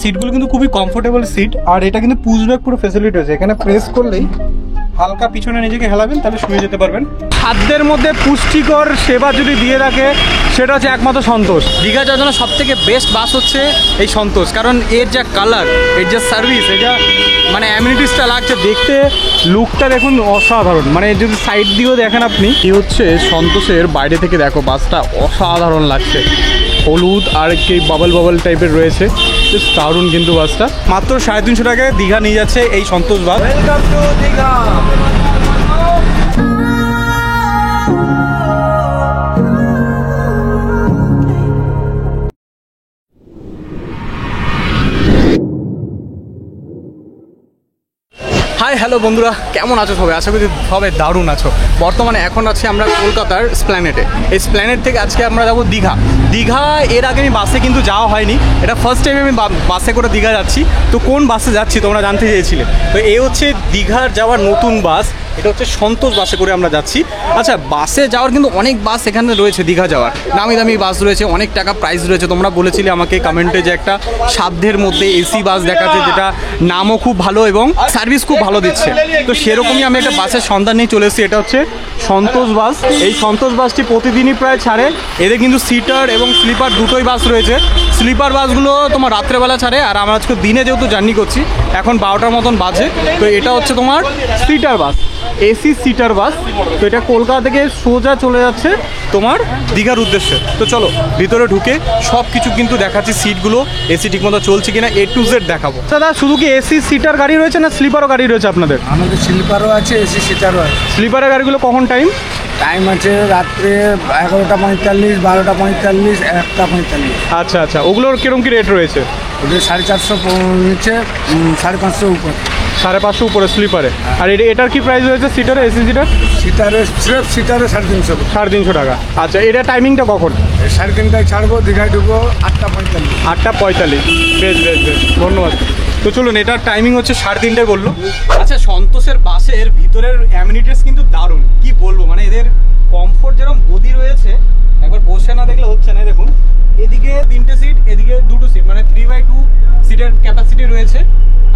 সিটগুলো কিন্তু খুবই কমফোর্টেবল সিট, আর এটা কিন্তু পুশ ব্যাক পুরো ফেসিলিটি আছে। এখানে প্রেস করলেই হালকা পিছনে নিজেকে হেলাবেন, তাহলে শুয়ে যেতে পারবেন। খাদ্যের মধ্যে পুষ্টিকর সেবা যদি দিয়ে রাখে সেটা হচ্ছে একমাত্র সন্তোষ। দীঘা যাওয়ার জন্য সব থেকে বেস্ট বাস হচ্ছে এই সন্তোষ, কারণ এর যা কালার, এর যা সার্ভিস, এটা মানে অ্যামিনিটিসটা লাগছে দেখতে, লুকটা দেখুন অসাধারণ। মানে যদি সাইড দিয়েও দেখেন আপনি, কি হচ্ছে সন্তোষের বাইরে থেকে দেখো বাসটা অসাধারণ লাগছে। হলুদ আর কি বাবল বাবল টাইপের রয়েছে, দারুণ কিন্তু বাসটা। মাত্র 350 টাকায় দীঘা নিয়ে যাচ্ছে এই Santosh bus. Welcome to Digha. Hi hello বন্ধুরা, কেমন আছো সবাই? আশা করি সবাই দারুণ আছো। বর্তমানে এখন আছি আমরা কলকাতার স্প্ল্যানেটে। এই স্প্ল্যানেট থেকে আজকে আমরা যাবো দীঘা। দীঘা এর আগে আমি বাসে কিন্তু যাওয়া হয়নি, এটা ফার্স্ট টাইম আমি বাসে করে দীঘা যাচ্ছি। তো কোন বাসে যাচ্ছি তোমরা জানতে চেয়েছিলে, তো এই হচ্ছে দীঘার যাওয়ার নতুন বাস, এটা হচ্ছে সন্তোষ বাসে করে আমরা যাচ্ছি। আচ্ছা, বাসে যাওয়ার কিন্তু অনেক বাস এখানে রয়েছে, দীঘা যাওয়ার দামি দামি বাস রয়েছে, অনেক টাকা প্রাইস রয়েছে। তোমরা বলেছিলে আমাকে কমেন্টে যে একটা সাধ্যের মধ্যে এসি বাস দেখাচ্ছে, যেটা নামও খুব ভালো এবং সার্ভিস খুব ভালো দিচ্ছে। তো সেরকমই আমি একটা বাসের সন্ধান নিয়ে চলে এসেছি, এটা হচ্ছে সন্তোষ বাস। এই সন্তোষ বাসটি প্রতিদিনই প্রায় ছাড়ে। এদের কিন্তু সিটার এবং স্লিপার দুটোই বাস রয়েছে। স্লিপার বাসগুলো তোমার রাত্রেবেলা ছাড়ে, আর আমরা আজকে দিনে যেহেতু জার্নি করছি, এখন 12টার মতন বাজে। তো এটা হচ্ছে তোমার সিটার বাস, এসি সিটার বাস। তো এটা কলকাতা থেকে সোজা চলে যাচ্ছে তোমার দীঘার উদ্দেশ্যে। তো চলো ভিতরে ঢুকে সব কিছু কিন্তু দেখাচ্ছি, সিটগুলো এসি ঠিকমতো চলছে কিনা A to Z দেখাবো। দাদা, শুধু কি এসি সিটার গাড়ি রয়েছে না স্লিপারও গাড়ি রয়েছে আপনাদের? আমাদের স্লিপারও আছে, এসি সিটারও আছে। স্লিপারের গাড়িগুলো কখন টাইম? টাইম আছে রাত্রে 11:45, 12:45, 1:45। আচ্ছা আচ্ছা, ওগুলোর কিরকম কি রেট রয়েছে? ওদের 450 নিচে, 550 উপর। 550 উপরে স্লিপারে। আর এটার কি প্রাইস রয়েছে সিটারে, এসি সিটার? সিটারে স্রেফ সিটারে 350। 350 টাকা। আচ্ছা, এটা টাইমিংটা কখন? 3:30টায় ছাড়বো, দীঘায় ঢুকবো 8:45। 8:45। বেশ বেশ বেশ, ধন্যবাদ। তো চলুন, এটার টাইমিং হচ্ছে 3:30টায় বললো। আচ্ছা, সন্তোষের বাসের ভিতরের অ্যামিনিটিস কিন্তু দারুণ, কি বলবো। মানে এদের কমফোর্ট যেরকম গদি রয়েছে, একবার বসে না দেখলে হচ্ছে না। দেখুন, এদিকে 3টে সিট, এদিকে 2টো সিট, মানে 3/2 সিটের ক্যাপাসিটি রয়েছে।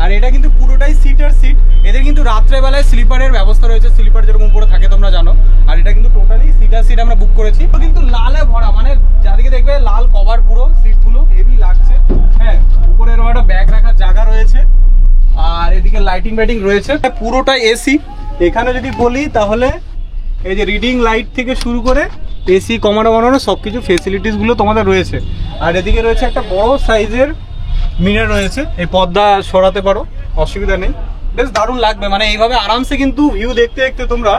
আর এটা কিন্তু পুরোটাই সিটার সিট। এদের কিন্তু রাত্রেবেলায় স্লিপারের ব্যবস্থা রয়েছে, স্লিপার যেরকম উপরে থাকে তোমরা জানো। আর এটা কিন্তু টোটালি সিটার সিট আমরা বুক করেছি। তো কিন্তু লালে ভরা, মানে যাদিকে দেখবে লাল কভার, পুরো সিটগুলো হেভি লাগছে। হ্যাঁ, উপরে এরকম একটা ব্যাগ রাখার জায়গা রয়েছে, আর এদিকে লাইটিং ফাইটিং রয়েছে। পুরোটা এসি। এখানে যদি বলি তাহলে এই যে রিডিং লাইট থেকে শুরু করে এসি কমানো বানানো সব কিছু ফেসিলিটিসগুলো তোমাদের রয়েছে। আর এদিকে রয়েছে একটা বড় সাইজের মিরর রয়েছে, এই পর্দা সরাতে পারো, অসুবিধা নেই। বেশ দারুণ লাগবে, মানে এইভাবে আরামসে কিন্তু ভিউ দেখতে দেখতে তোমরা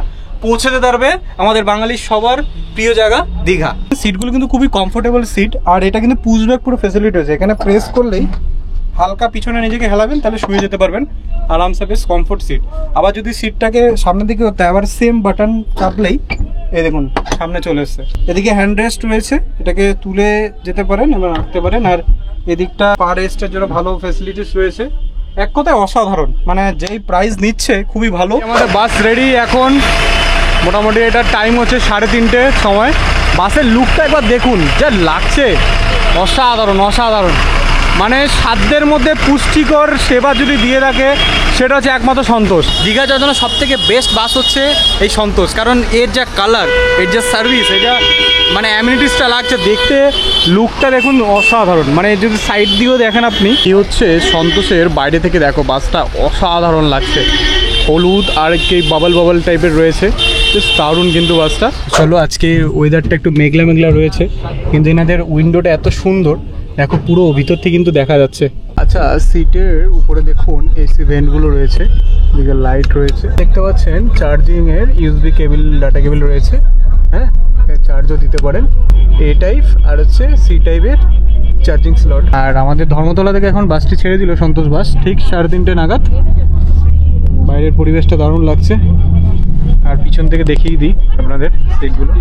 পৌঁছে যেতে পারবে আমাদের বাঙালির সবার প্রিয় জায়গা দীঘা। সিটগুলো কিন্তু খুবই কমফোর্টেবল সিট, আর এটা কিন্তু পুশ ব্যাক পুরো ফেসিলিটি আছে। এখানে প্রেস করলেই হালকা পিছনে নিজেকে হেলাবেন, তাহলে শুয়ে যেতে পারবেন আরামসে, বেশ কমফোর্ট সিট। আবার যদি সিটটাকে সামনের দিকে হতে আবার সেম বাটন চাপলেই এই দেখুন সামনে চলে এসছে। এদিকে হ্যান্ড রেস্ট রয়েছে, এটাকে তুলে যেতে পারেন এবং রাখতে পারেন। আর এদিকটা পা রেস্টের জন্য ভালো ফেসিলিটিস রয়েছে। এক কথায় অসাধারণ, মানে যেই প্রাইস নিচ্ছে খুবই ভালো। আমাদের বাস রেডি এখন, মোটামুটি এটার টাইম হচ্ছে 3:30 সময়। বাসের লুকটা একবার দেখুন, যা লাগছে অসাধারণ অসাধারণ। মানে সাধ্যের মধ্যে পুষ্টিকর সেবা যদি দিয়ে রাখে সেটা হচ্ছে একমাত্র সন্তোষ। দীঘা যাওয়ার জন্য সব থেকে বেস্ট বাস হচ্ছে এই সন্তোষ, কারণ এর যা কালার, এর যা সার্ভিস, এটা মানে অ্যামিনিটিসটা লাগছে দেখতে, লুকটা দেখুন অসাধারণ। মানে যদি সাইড দিয়েও দেখেন আপনি, কি হচ্ছে সন্তোষের বাইরে থেকে দেখো বাসটা অসাধারণ লাগছে। হলুদ আর কি বাবল বাবল টাইপের রয়েছে, বেশ দারুণ কিন্তু বাসটা। চলো, আজকে ওয়েদারটা একটু মেঘলা মেঘলা রয়েছে, কিন্তু এনাদের উইন্ডোটা এত সুন্দর, দেখো পুরো ভিতর থেকে কিন্তু দেখা যাচ্ছে। আচ্ছা, সিটের উপরে দেখুন এসি ভেন্টগুলো রয়েছে, এদিকে লাইট রয়েছে দেখতে পাচ্ছেন। চার্জিংয়ের ইউএসবি কেবল, ডাটা কেবল রয়েছে। হ্যাঁ, চার্জও দিতে পারেন। এ টাইপ আর হচ্ছে সি টাইপের চার্জিং স্লট। আর আমাদের ধর্মতলা থেকে এখন বাসটি ছেড়ে দিল সন্তোষ বাস, ঠিক 3:30 নাগাদ। বাইরের পরিবেশটা দারুণ লাগছে। আর পিছন থেকে দেখিয়ে দিই আপনাদের সিটগুলো,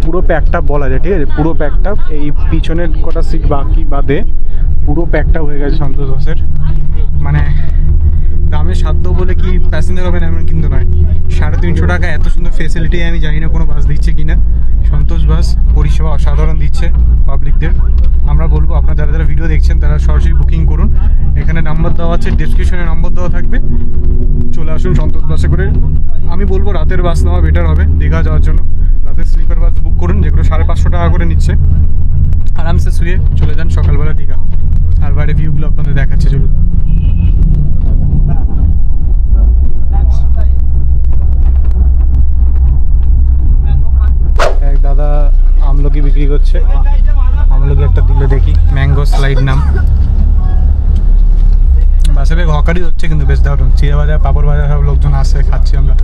পুরো প্যাকটা বলা যায়, ঠিক আছে, পুরো প্যাকটা। এই পিছনের কটা সিট বাকি বাদে পুরো প্যাকটা হয়ে গেছে সন্তোষ বাসের। মানে দামে সাধ্য বলে কি প্যাসেঞ্জার হবে না এমন কিন্তু নয়। 350 টাকা এত সুন্দর ফেসিলিটি আমি জানি না কোনো বাস দিচ্ছে কিনা। সন্তোষ বাস পরিষেবা অসাধারণ দিচ্ছে পাবলিকদের। আমরা বলবো আপনারা যারা যারা ভিডিও দেখছেন তারা সরাসরি বুকিং করুন, এখানে নাম্বার দেওয়া আছে, ডেসক্রিপশনে নাম্বার দেওয়া থাকবে, চলে আসুন সন্তোষ বাসে করে। আমি বলবো রাতের বাস নেওয়া বেটার হবে দীঘা যাওয়ার জন্য। রাতের স্লিপার বাস বুক করুন যেগুলো 550 টাকা করে নিচ্ছে, আরামসে শুয়ে চলে যান সকালবেলা দীঘা। আর বাইরে ভিউগুলো আপনাদের দেখাচ্ছে, চলুন। এক দাদা আমলকি বিক্রি করছে, আমলকি একটা দিলে দেখি, ম্যাঙ্গো স্লাইড নাম। বাসে বেশ হকারি হচ্ছে কিন্তু বেশ দারুণ, চিড়া বাজার পাপড় বাজার সব লোকজন আসে, খাচ্ছি আমরা।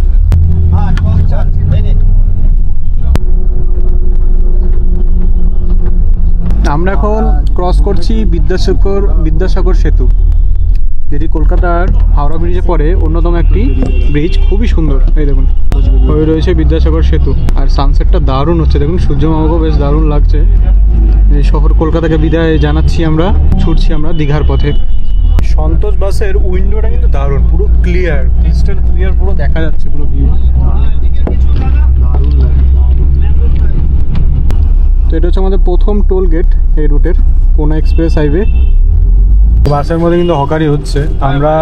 আমরা এখন ক্রস করছি বিদ্যাসাগর সেতু, যেটি কলকাতার হাওড়া ব্রিজে পড়ে অন্যতম একটি ব্রিজ, খুবই সুন্দর। এই দেখুন ওই রয়েছে বিদ্যাসাগর সেতু, আর সানসেটটা দারুণ হচ্ছে দেখুন, সূর্য মামাকেও বেশ দারুণ লাগছে। এই শহর কলকাতাকে বিদায় জানাচ্ছি আমরা, ছুটছি আমরা দীঘার পথে। সন্তোষ বাসের উইন্ডোটা কিন্তু দারুণ, পুরো ক্লিয়ার, ক্রিস্টাল ক্লিয়ার, পুরো দেখা যাচ্ছে পুরো ভিউ, দারুণ লাগে। তো এটা হচ্ছে আমাদের প্রথম টোল গেট এই রুটের, কোনা এক্সপ্রেস হাইওয়ে। বাসের মধ্যে কিন্তু হকারি হচ্ছে, আমরা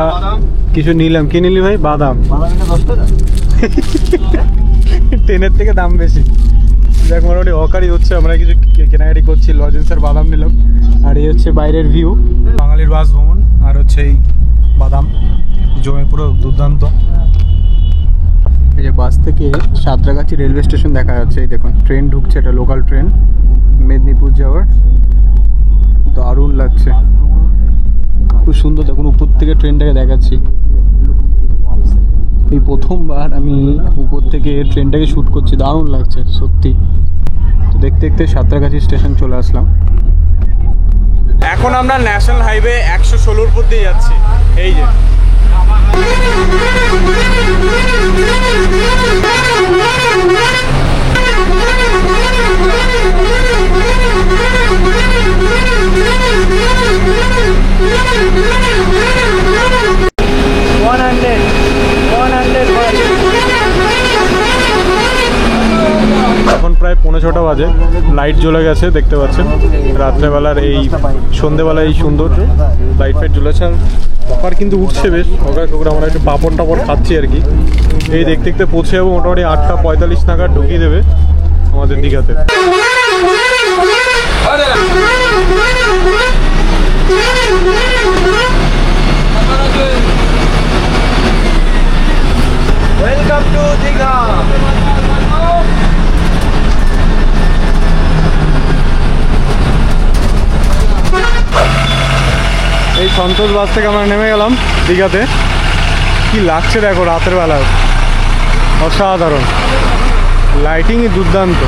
কিছু নিলাম। কি নিলি ভাই? বাদাম। ট্রেনের থেকে দাম বেশি। দেখ মোটামুটি হকারি হচ্ছে, আমরা কিছু কেনাকাটি করছি, লজেন্সের বাদাম নিলাম। আর এই হচ্ছে বাইরের ভিউ, বাঙালির বাস ভ্রমণ, আর হচ্ছে এই বাদাম জমে পুরো দুর্দান্ত। এই যে বাস থেকে সাঁতরাগাছি রেলওয়ে স্টেশন দেখা যাচ্ছে, এই দেখুন ট্রেন ঢুকছে, এটা লোকাল ট্রেন মেদিনীপুর যাওয়ার, দারুণ লাগছে, খুব সুন্দর। দেখুন উপর থেকে ট্রেনটাকে দেখাচ্ছি, এই প্রথমবার আমি উপর থেকে ট্রেনটাকে শ্যুট করছি, দারুণ লাগছে সত্যি। তো দেখতে দেখতে সাঁতরাগাছি স্টেশন চলে আসলাম। এখন আমরা ন্যাশনাল হাইওয়ে 116 উপর দিয়ে যাচ্ছি। এই যে এখন প্রায় 5:45 বাজে, লাইট জ্বলে গেছে দেখতে পাচ্ছেন। রাত্রেবেলার এই সন্ধেবেলা এই সুন্দর লাইট ফাইট জ্বলেছে, আর হকার কিন্তু উঠছে বেশ, হকার আমরা একটু পাপড় টাপড় খাচ্ছি আর কি। এই দেখতে দেখতে পৌঁছে যাবো মোটামুটি 8:45 নাগাদ, ঢুকিয়ে দেবে আমাদের দীঘাতে। Welcome to Digha. এই সন্তোষ বাস থেকে আমরা নেমে গেলাম দীঘাতে। কি লাগছে দেখো রাতের বেলা, অসাধারণ, লাইটিংই দুর্দান্ত।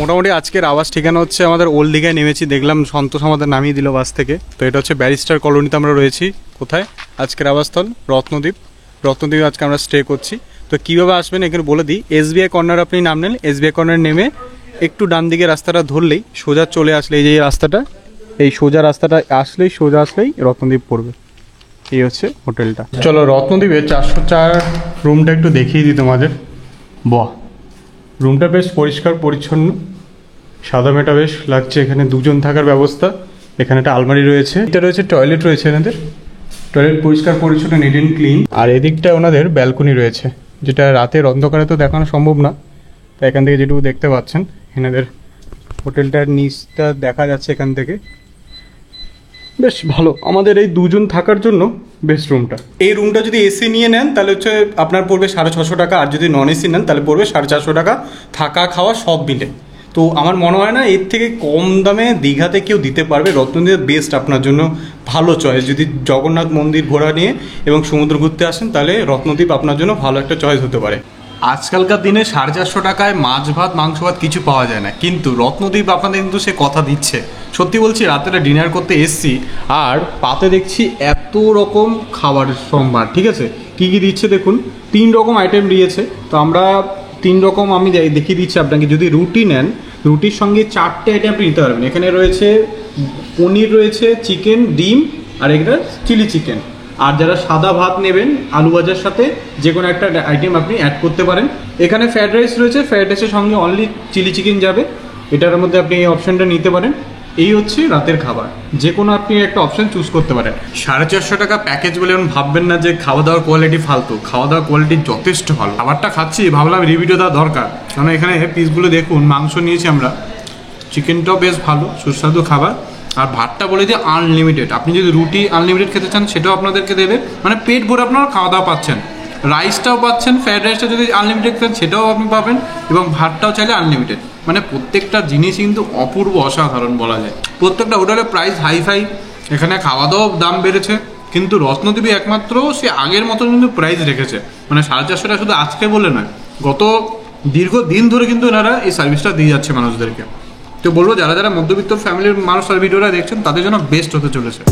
মোটামুটি আজকের আবাস ঠিকানা হচ্ছে আমাদের ওল্ড দীঘায় নেমেছি, দেখলাম সন্তোষ আমাদের নামিয়ে দিল বাস থেকে। তো এটা হচ্ছে ব্যারিস্টার কলোনিতে আমরা রয়েছি। কোথায় আজকের আবাসস্থল? রত্নদ্বীপ। রত্নদ্বীপে আজকে আমরা স্টে করছি। তো কীভাবে আসবেন এখানে বলে দিই। SBI কর্নার আপনি নামলেন, SBI কর্নার নেমে একটু ডান দিকে রাস্তাটা ধরলেই সোজা চলে আসলে এই যে রাস্তাটা, এই সোজা রাস্তাটা সোজা আসলেই রত্নদ্বীপ পড়বে। এই হচ্ছে হোটেলটা। চলো রত্নদ্বীপে 404 রুমটা একটু দেখিয়ে দিই তোমাদের। বাহ, রুমটা বেশ পরিষ্কার পরিচ্ছন্ন, সাদা মেটা বেশ লাগছে। এখানে দুজন থাকার ব্যবস্থা, এখানে একটা আলমারি রয়েছে, এটা রয়েছে টয়লেট রয়েছে এনাদের, টয়লেট পরিষ্কার পরিচ্ছন্ন, নিট অ্যান্ড ক্লিন। আর এদিকটা ওনাদের ব্যালকনি রয়েছে, যেটা রাতের অন্ধকারে তো দেখানো সম্ভব না, তো এখান থেকে যেটুকু দেখতে পাচ্ছেন এনাদের হোটেলটার নিচটা দেখা যাচ্ছে এখান থেকে, বেশ ভালো। আমাদের এই দুজন থাকার জন্য বেস্ট রুমটা। এই রুমটা যদি এসি নিয়ে নেন তাহলে হচ্ছে আপনার পড়বে 650 টাকা, আর যদি নন এসি নেন তাহলে পড়বে 450 টাকা, থাকা খাওয়া সব মিলে। তো আমার মনে হয় না এর থেকে কম দামে দীঘাতে কেউ দিতে পারবে। রত্নদ্বীপ বেস্ট আপনার জন্য ভালো চয়েস। যদি জগন্নাথ মন্দির ঘোরা নিয়ে এবং সমুদ্র ঘুরতে আসেন তাহলে রত্নদ্বীপ আপনার জন্য ভালো একটা চয়েস হতে পারে। আজকালকার দিনে 450 টাকায় মাছ ভাত মাংস ভাত কিছু পাওয়া যায় না, কিন্তু রত্নদ্বীপ আপনাদের কিন্তু সে কথা দিচ্ছে। সত্যি বলছি, রাত্রে ডিনার করতে এসছি আর পাতে দেখছি এত রকম খাবার সম্ভার। ঠিক আছে, কী কী দিচ্ছে দেখুন, 3 রকম আইটেম দিয়েছে। তো আমরা 3 রকম আমি দেখিয়ে দিচ্ছি আপনাকে। যদি রুটি নেন, রুটির সঙ্গে 4টে আইটেম আপনি নিতে পারবেন। এখানে রয়েছে পনির রয়েছে, চিকেন, ডিম, আর এটা চিলি চিকেন। আর যারা সাদা ভাত নেবেন আলু ভাজার সাথে যে কোনো একটা আইটেম আপনি অ্যাড করতে পারেন। এখানে ফ্রাইড রাইস রয়েছে, ফ্রাইড রাইসের সঙ্গে অনলি চিলি চিকেন যাবে, এটার মধ্যে আপনি এই অপশানটা নিতে পারেন। এই হচ্ছে রাতের খাবার, যে কোনো আপনি একটা অপশান চুজ করতে পারেন। 450 টাকা প্যাকেজ বলে এমন ভাববেন না যে খাওয়া দাওয়ার কোয়ালিটি ফালতু, খাওয়া দাওয়ার কোয়ালিটি যথেষ্ট ভালো। খাবারটা খাচ্ছি ভাবলাম রিভিউটা দেওয়া দরকার, কারণ এখানে পিসগুলো দেখুন, মাংস নিয়েছি আমরা, চিকেনটাও বেশ ভালো, সুস্বাদু খাবার। আর ভাতটা বলে যে আনলিমিটেড, আপনি যদি রুটি আনলিমিটেড খেতে চান সেটাও আপনাদেরকে দেবে, মানে পেট ভরে আপনারা খাওয়া দাওয়া পাচ্ছেন। রাইসটাও পাচ্ছেন, ফ্রাইড রাইসটা যদি আনলিমিটেড খান সেটাও আপনি পাবেন, এবং ভাতটাও চাইলে আনলিমিটেড। মানে প্রত্যেকটা জিনিস কিন্তু অপূর্ব অসাধারণ বলা যায়। প্রত্যেকটা হোটেলের প্রাইস হাই, এখানে খাওয়া দাওয়ার দাম বেড়েছে, কিন্তু রত্নদ্বীপে একমাত্র সে আগের মতন কিন্তু প্রাইস রেখেছে। মানে 450 টাকা শুধু আজকে বলে নয়, গত দীর্ঘদিন ধরে কিন্তু এনারা এই সার্ভিসটা দিয়ে যাচ্ছে মানুষদেরকে। তো বলবো যারা যারা মধ্যবিত্ত ফ্যামিলির মানুষ আর ভিডিওটা দেখছেন তাদের জন্য বেস্ট হতে চলেছে।